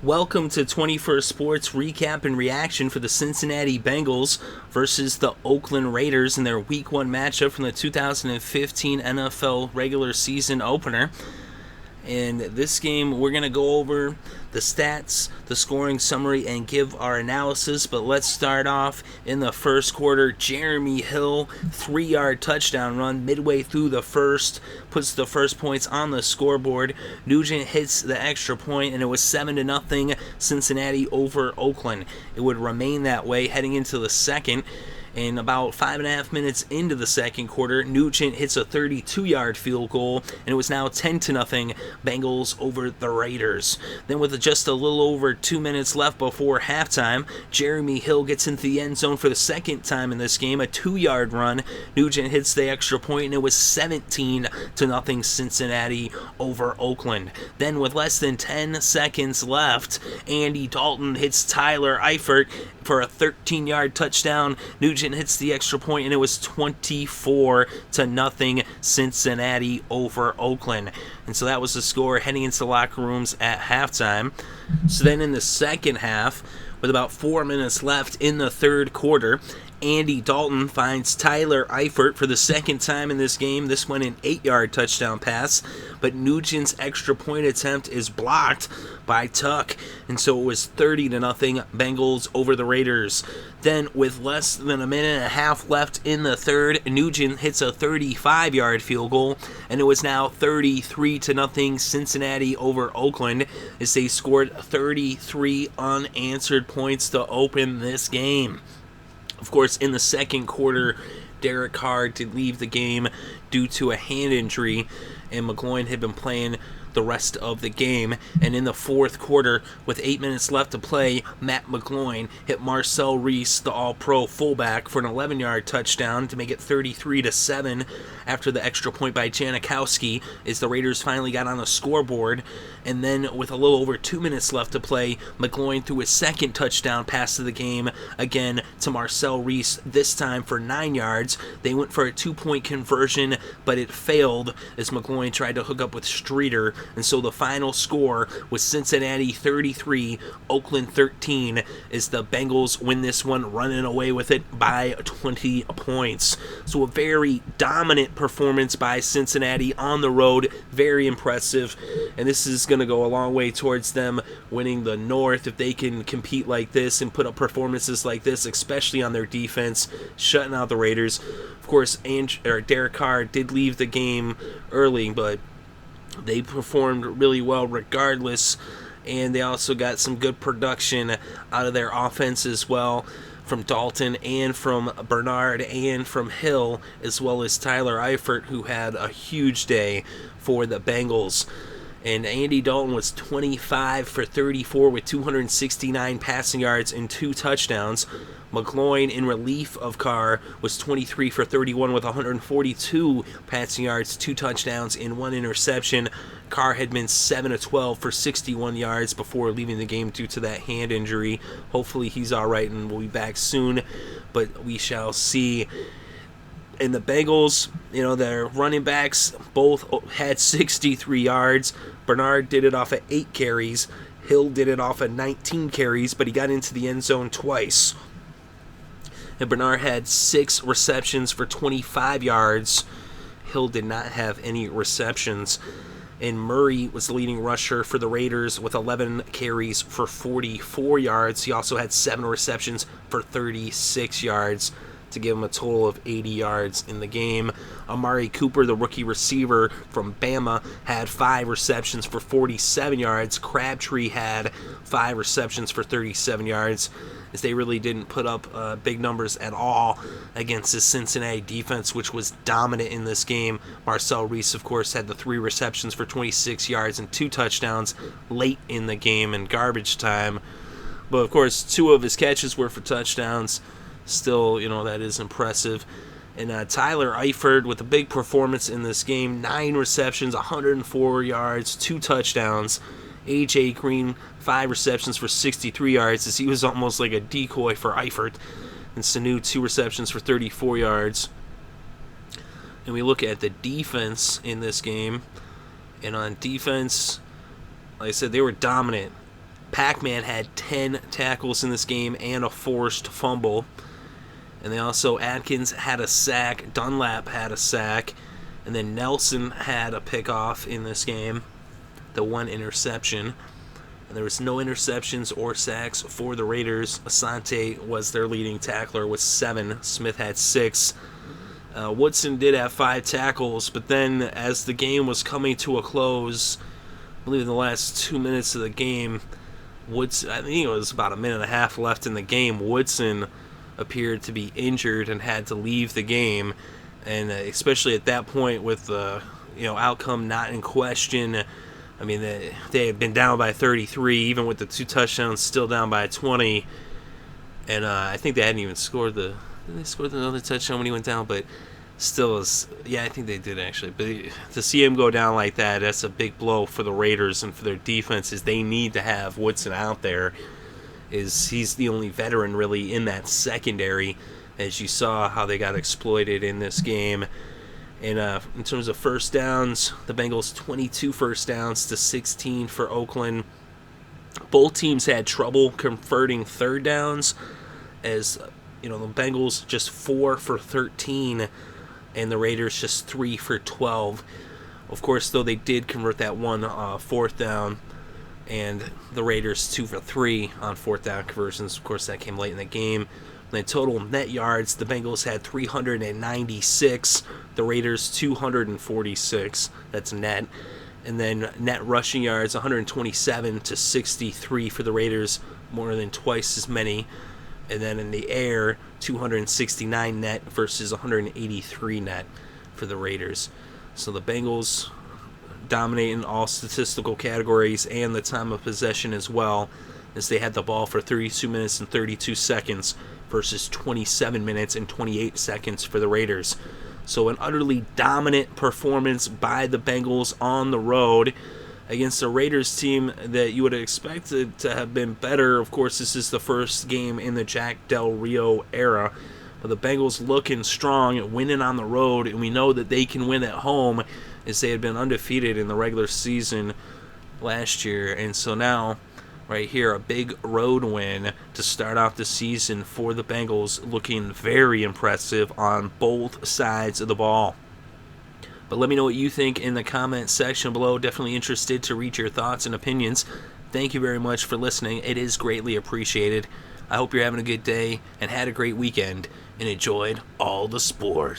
Welcome to 21st Sports recap and reaction for the Cincinnati Bengals versus the Oakland Raiders in their Week 1 matchup from the 2015 NFL regular season opener. In this game, we're going to go over the stats, the scoring summary, and give our analysis. But let's start off in the first quarter. Jeremy Hill, 3-yard touchdown run midway through the first, puts the first points on the scoreboard. Nugent hits the extra point, and it was 7-0 Cincinnati over Oakland. It would remain that way heading into the second. And about 5.5 minutes into the second quarter, Nugent hits a 32-yard field goal, and it was now 10-0 Bengals over the Raiders. Then with just a little over 2 minutes left before halftime, Jeremy Hill gets into the end zone for the second time in this game, a 2-yard run. Nugent hits the extra point, and it was 17-0 Cincinnati over Oakland. Then with less than 10 seconds left, Andy Dalton hits Tyler Eifert for a 13-yard touchdown. Nugent hits the extra point, and it was 24-0 Cincinnati over Oakland. And so that was the score heading into the locker rooms at halftime. So then in the second half, with about 4 minutes left in the third quarter, Andy Dalton finds Tyler Eifert for the second time in this game. This one an 8-yard touchdown pass, but Nugent's extra point attempt is blocked by Tuck, and so it was 30-0 Bengals over the Raiders. Then with less than a minute and a half left in the third, Nugent hits a 35-yard field goal, and it was now 33-0 Cincinnati over Oakland as they scored 33 unanswered points to open this game. Of course, in the second quarter, Derek Carr did leave the game due to a hand injury, and McGloin had been playing the rest of the game. And in the fourth quarter, with 8 minutes left to play, Matt McGloin hit Marcel Reese, the all-pro fullback, for an 11-yard touchdown to make it 33-7 after the extra point by Janikowski as the Raiders finally got on the scoreboard. And then with a little over 2 minutes left to play, McGloin threw his second touchdown pass of the game, again to Marcel Reese, this time for 9 yards. They went for a 2-point conversion, but it failed as McGloin tried to hook up with Streeter. And so the final score was Cincinnati 33, Oakland 13, as the Bengals win this one, running away with it by 20 points. So a very dominant performance by Cincinnati on the road, very impressive, and this is going to go a long way towards them winning the North if they can compete like this and put up performances like this, especially on their defense, shutting out the Raiders. Of course, Derek Carr did leave the game early, but they performed really well regardless, and they also got some good production out of their offense as well, from Dalton and from Bernard and from Hill, as well as Tyler Eifert, who had a huge day for the Bengals. And Andy Dalton was 25 for 34 with 269 passing yards and 2 touchdowns. McGloin, in relief of Carr, was 23 for 31 with 142 passing yards, 2 touchdowns, and 1 interception. Carr had been 7 of 12 for 61 yards before leaving the game due to that hand injury. Hopefully he's all right and will be back soon, but we shall see. And the Bengals, their running backs both had 63 yards. Bernard did it off of 8 carries. Hill did it off of 19 carries, but he got into the end zone twice. And Bernard had 6 receptions for 25 yards. Hill did not have any receptions. And Murray was the leading rusher for the Raiders with 11 carries for 44 yards. He also had 7 receptions for 36 yards to give him a total of 80 yards in the game. Amari Cooper, the rookie receiver from Bama, had 5 receptions for 47 yards. Crabtree had 5 receptions for 37 yards, as they really didn't put up big numbers at all against the Cincinnati defense, which was dominant in this game. Marcel Reese, of course, had the 3 receptions for 26 yards and 2 touchdowns late in the game in garbage time. But, of course, 2 of his catches were for touchdowns. Still, that is impressive. And Tyler Eifert with a big performance in this game, 9 receptions, 104 yards, 2 touchdowns. A.J. Green, 5 receptions for 63 yards, as he was almost like a decoy for Eifert. And Sanu, 2 receptions for 34 yards. And we look at the defense in this game. And on defense, like I said, they were dominant. Pac-Man had 10 tackles in this game and a forced fumble. And they also, Atkins had a sack, Dunlap had a sack, and then Nelson had a pickoff in this game, the one interception. And there was no interceptions or sacks for the Raiders. Asante was their leading tackler with 7. Smith had 6. Woodson did have 5 tackles, but then as the game was coming to a close, I believe in the last 2 minutes of the game, Woodson, I think it was about a minute and a half left in the game, Woodson appeared to be injured and had to leave the game. And especially at that point with the outcome not in question, I mean, they had been down by 33, even with the 2 touchdowns, still down by 20. And I think they hadn't even scored did they score another touchdown when he went down? But still, I think they did actually. But to see him go down like that, that's a big blow for the Raiders and for their defenses. They need to have Woodson out there. He's the only veteran really in that secondary, as you saw how they got exploited in this game. And in terms of first downs, the Bengals 22 first downs to 16 for Oakland. Both teams had trouble converting third downs, as the Bengals just 4 for 13 and the Raiders just 3 for 12. Of course, though, they did convert that one fourth down, and the Raiders 2 for 3 on fourth down conversions. Of course, that came late in the game. And then total net yards, the Bengals had 396, the Raiders 246. That's net. And then net rushing yards, 127 to 63 for the Raiders, more than twice as many. And then in the air, 269 net versus 183 net for the Raiders. So the Bengals dominating all statistical categories and the time of possession as well, as they had the ball for 32 minutes and 32 seconds versus 27 minutes and 28 seconds for the Raiders. So an utterly dominant performance by the Bengals on the road against a Raiders team that you would have expected to have been better. Of course, this is the first game in the Jack Del Rio era. But the Bengals looking strong, winning on the road, and we know that they can win at home, as they had been undefeated in the regular season last year. And so now, right here, a big road win to start off the season for the Bengals, looking very impressive on both sides of the ball. But let me know what you think in the comment section below. Definitely interested to read your thoughts and opinions. Thank you very much for listening. It is greatly appreciated. I hope you're having a good day and had a great weekend and enjoyed all the sports.